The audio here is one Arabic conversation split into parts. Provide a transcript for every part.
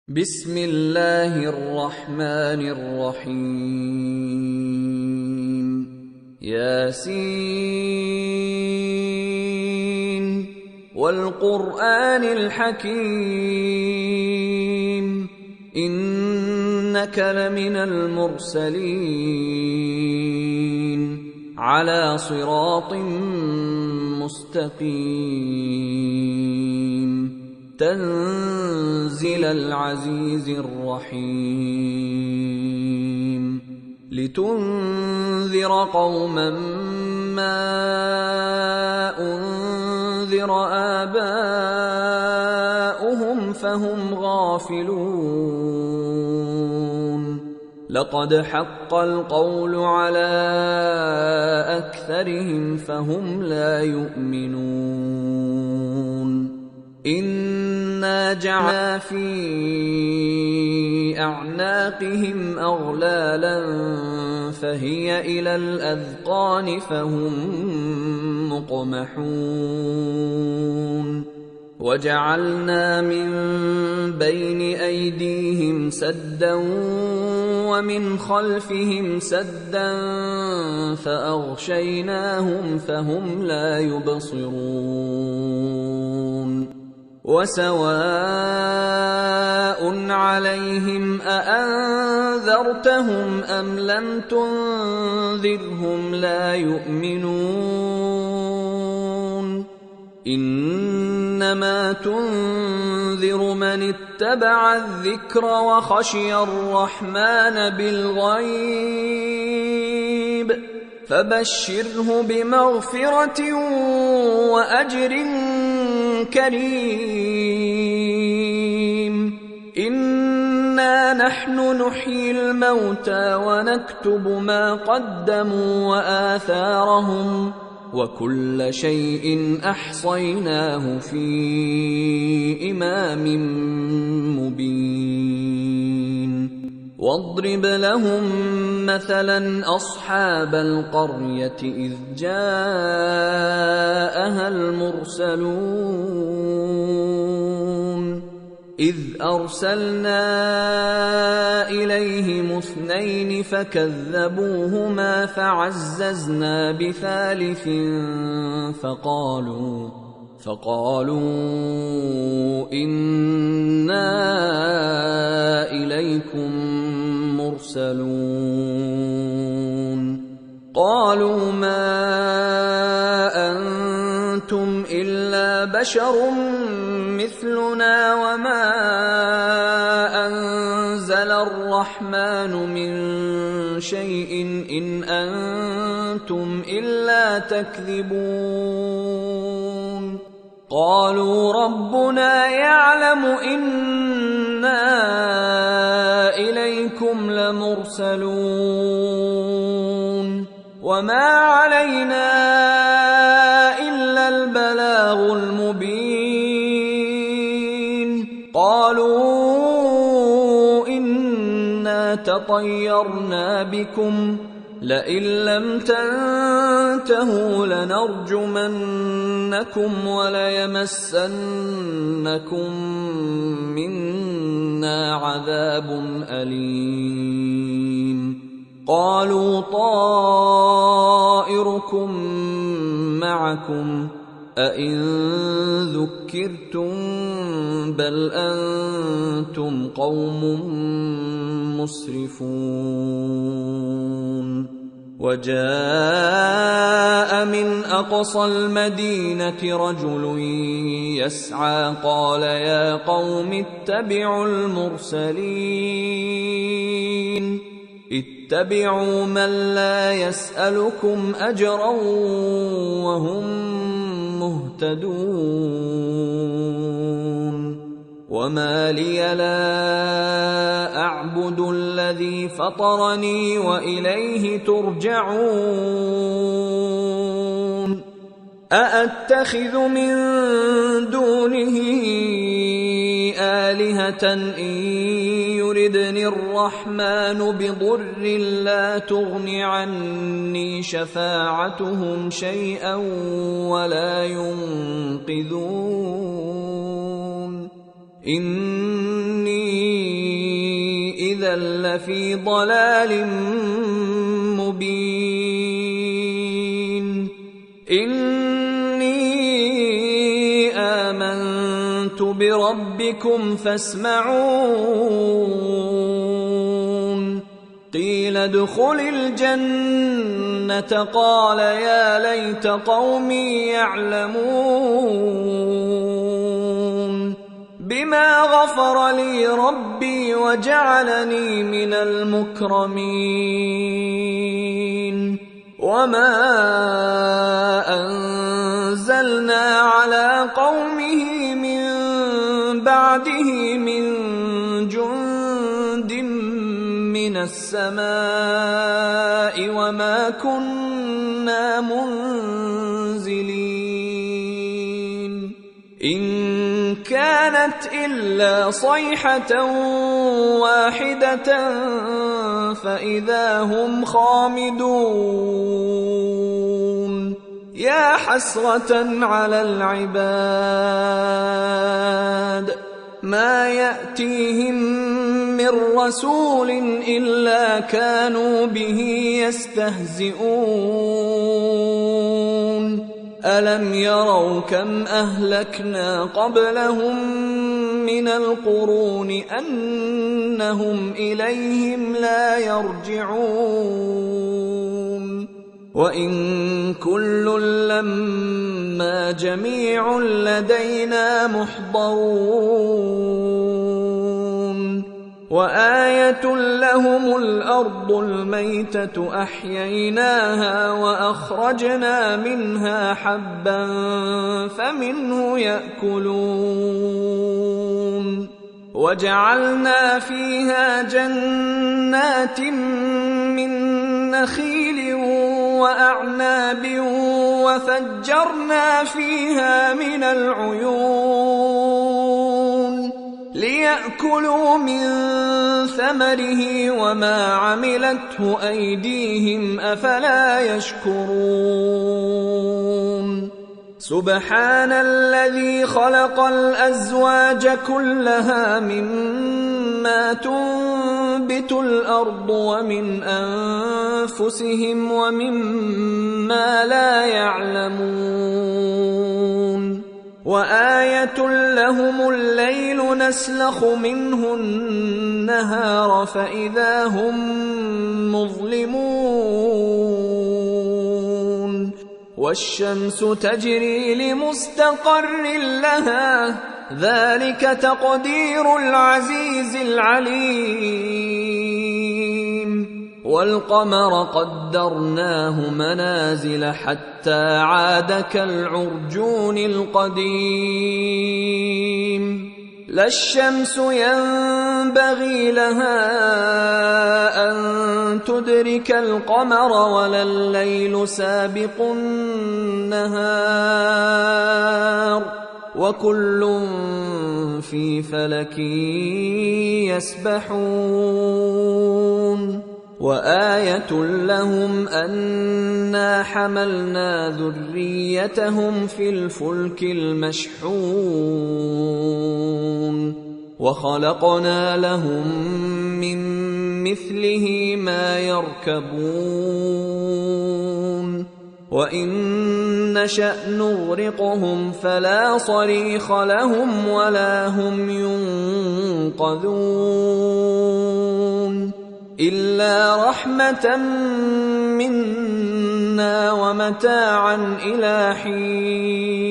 بسم الله الرحمن الرحيم ياسين والقرآن الحكيم إنك لمن المرسلين على صراط مستقيم تنزيل العزيز الرحيم لتنذر قوما ما أنذر آباؤهم فهم غافلون لقد حق القول على أكثرهم فهم لا يؤمنون إنا جعلنا في أعناقهم أغلالا فهي إلى الأذقان فهم مقمحون وجعلنا من بين أيديهم سدا ومن خلفهم سدا فأغشيناهم فهم لا يبصرون وسواء عليهم أأنذرتهم أم لم تنذرهم لا يؤمنون إنما تنذر من اتبع الذكر وخشي الرحمن بالغيب فبشره بمغفرة وأجر كريم إنا نحن نحيي الموتى ونكتب ما قدموا وآثارهم وكل شيء أحصيناه في إمام مبين واضرب لهم مثلا أصحاب القرية إذ جاءها المرسلون إذ أرسلنا إليهم 2 فكذبوهما فعززنا بثالث فقالوا إنا إليكم مرسلون قالوا ما أنتم إلا بشر مثلنا وما أنزل الرحمن من شيء إن أنتم إلا تكذبون قالوا ربنا يعلم إنا إليكم لمرسلون وما علينا إلا البلاغ المبين قالوا إنا تطيرنا بكم لئن لم تنتهوا لنرجمنكم وليمسنكم منا عذاب أليم قالوا طائركم معكم أئن ذكرتم بل أنتم قوم مسرفون وجاء من أقصى المدينة رجل يسعى قال يا قوم اتبعوا المرسلين اتبعوا من لا يسألكم أجرا وهم مهتدون وما لي لا أعبد الذي فطرني وإليه ترجعون أأتخذ من دونه آلهة إن يردني الرحمن بضر لا تغن عني شفاعتهم شيئا ولا ينقذون إني إذا لفي ضلال مبين إني آمنت بربكم فاسمعون قيل ادخل الجنة قال يا ليت قومي يعلمون بما غفر لي ربي وجعلني من المكرمين وما أنزلنا على قومه من بعده من جند من السماء وما كنا منزلين إن كانت إلا صيحة واحدة فإذا هم خامدون يا حسرة على العباد ما يأتيهم من رسول إلا كانوا به يستهزئون ألم يروا كم أهلكنا قبلهم من القرون أنهم إليهم لا يرجعون وإن كل لما جميع لدينا محضرون وآية لهم الأرض الميتة أحييناها وأخرجنا منها حبا فمنه يأكلون وجعلنا فيها جنات من نخيل وأعناب وفجرنا فيها من العيون ليأكلوا من ثمره وما عملته أيديهم أفلا يشكرون سبحان الذي خلق الأزواج كلها مما تنبت الأرض ومن أنفسهم ومما لا يعلمون وآية لهم الليل نسلخ منه النهار فإذا هم مظلمون والشمس تجري لمستقر لها ذلك تقدير العزيز العليم والقمر قدرناه منازل حتى عاد كالعرجون القديم لا الشمس ينبغي لها أن تدرك القمر ولا الليل سابق النهار وكل في فلك يسبحون وآية لهم أنا حملنا ذريتهم في الفلك المشحون وخلقنا لهم من مثله ما يركبون وإن نشأ نغرقهم فلا صريخ لهم ولا هم ينقذون إلا رحمة منا ومتاعا إلى حين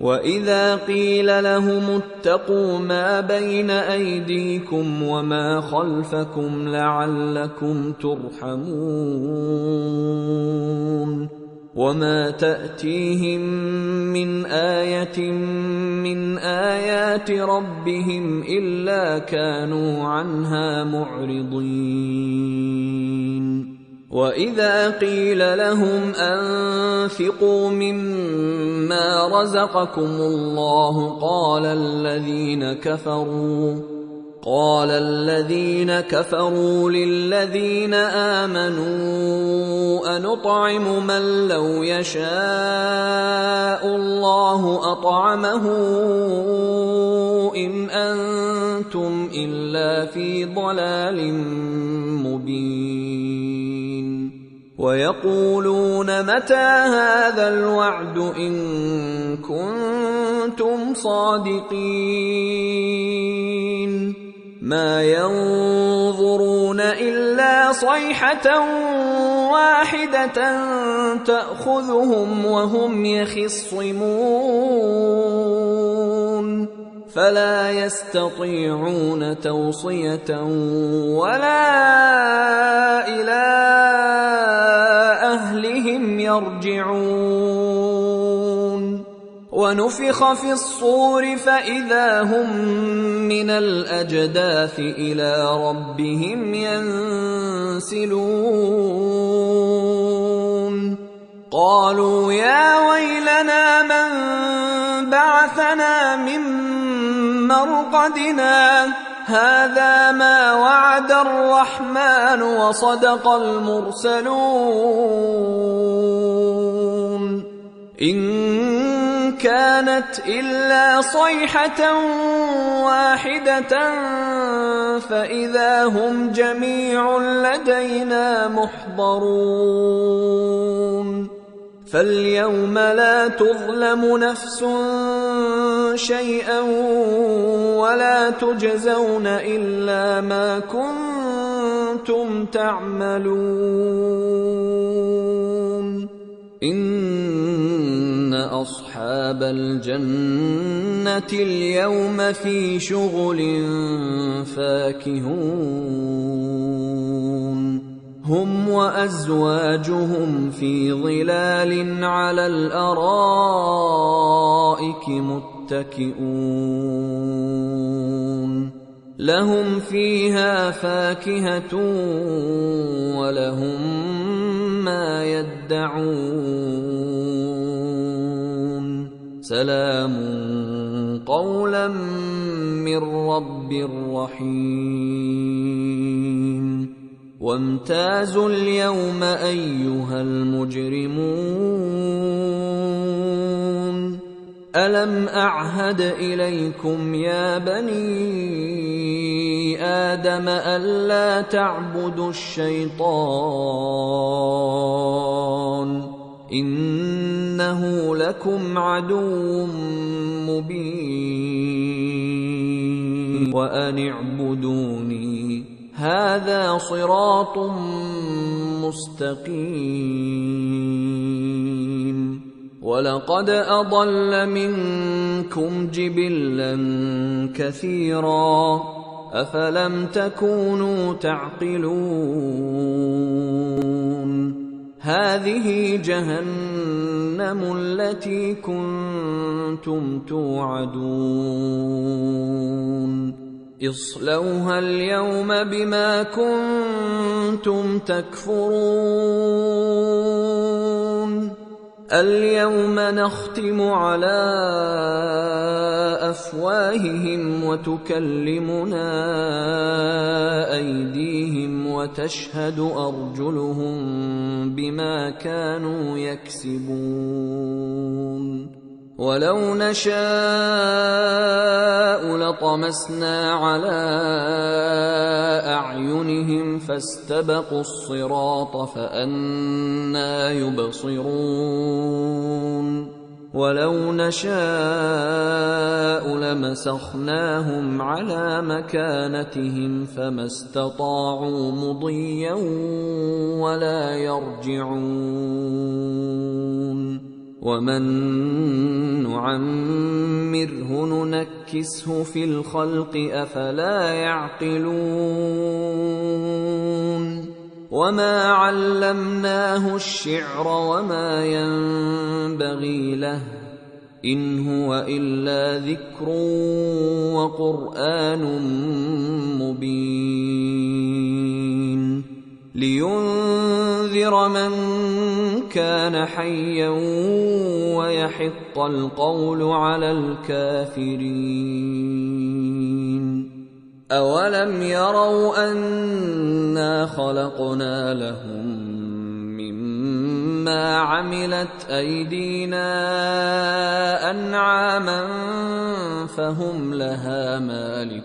وإذا قيل لهم اتقوا ما بين أيديكم وما خلفكم لعلكم ترحمون وما تأتيهم من آية من آيات ربهم إلا كانوا عنها معرضين وإذا قيل لهم أنفقوا مما رزقكم الله قال الذين كفروا للذين آمنوا أنطعم من لو يشاء الله أطعمه إن أنتم إلا في ضلال مبين ويقولون متى هذا الوعد إن كنتم صادقين ما ينظرون إلا صيحة واحدة تأخذهم وهم يخصمون فلا يستطيعون توصية ولا إلى أهلهم يرجعون ونفخ في الصور فإذا هم من الأجداث إلى ربهم ينسلون قالوا يا ويلنا من بعثنا من مرقدنا هذا ما وعد الرحمن وصدق المرسلون إن كانت إلا صيحة واحدة فإذا هم جميع لدينا محضرون فاليوم لا تظلم نفس شيئا ولا تجزون إلا ما كنتم تعملون إن أصحاب الجنة اليوم في شغل فاكهون هم وأزواجهم في ظلال على الأرائك متكئون لهم فيها فاكهة ولهم ما يدعون سلام قولا من رب رحيم وامتازوا اليوم أيها المجرمون ألم أعهد إليكم يا بني آدم ألا تعبدوا الشيطان إنه لكم عدو مبين وأن اعبدوني هذا صراط مستقيم ولقد أضل منكم جبلا كثيرا أفلم تكونوا تعقلون هذه جهنم التي كنتم توعدون اصلوها اليوم بما كنتم تكفرون اليوم نختم على أفواههم وتكلمنا أيديهم وتشهد أرجلهم بما كانوا يكسبون ولو نشاء لطمسنا على أعينهم فاستبقوا الصراط فأنى يبصرون ولو نشاء لمسخناهم على مكانتهم فما استطاعوا مضيا ولا يرجعون ومن نعمره ننكسه في الخلق أفلا يعقلون وما علمناه الشعر وما ينبغي له إن هو إلا ذكر وقرآن مبين لينذر من كان حيا ويحق القول على الكافرين أولم يروا أنا خلقنا لهم مما عملت أيدينا أنعاما فهم لها مالكون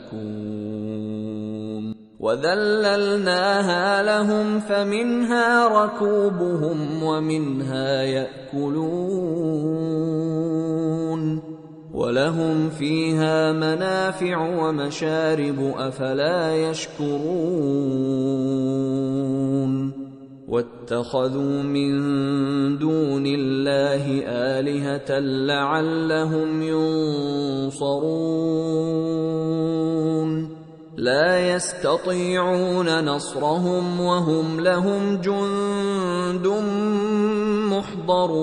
وذللناها لهم فمنها ركوبهم ومنها يأكلون ولهم فيها منافع ومشارب أفلا يشكرون واتخذوا من دون الله آلهة لعلهم ينصرون لا يستطيعون نصرهم وهم لهم جند محضرون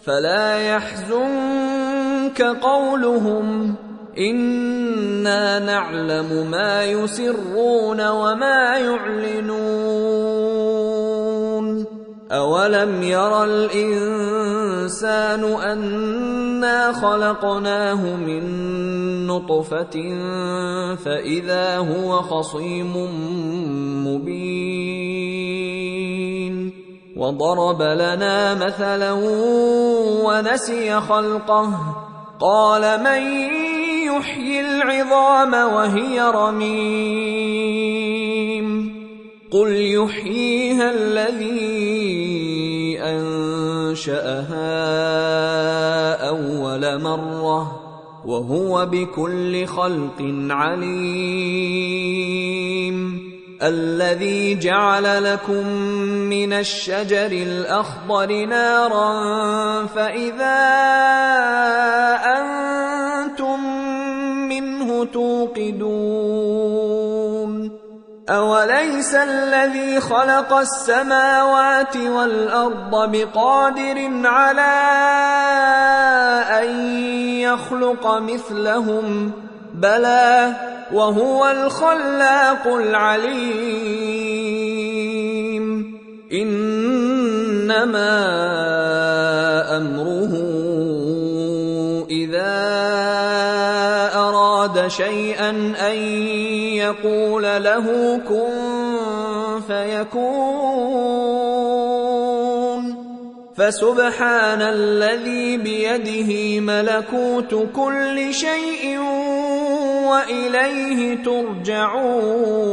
فلا يحزنك قولهم إنا نعلم ما يسرون وما يعلنون أولم ير الإنسان أنا خلقناه من نطفة فإذا هو خصيم مبين وضرب لنا مثلا ونسي خلقه قال من يحيي العظام وهي رميم قل يحييها الذي أنشأها أول مرة وهو بكل خلق عليم الذي جعل لكم من الشجر الأخضر نارا فإذا أنتم منه توقدون أوليس الذي خلق السماوات والأرض بقادر على أن يخلق مثلهم بلى وهو الخلاق العليم إنما أمره إذا أراد شيئا أن يقول له كن فيكون فسبحان الذي بيده ملكوت كل شيء وإليه ترجعون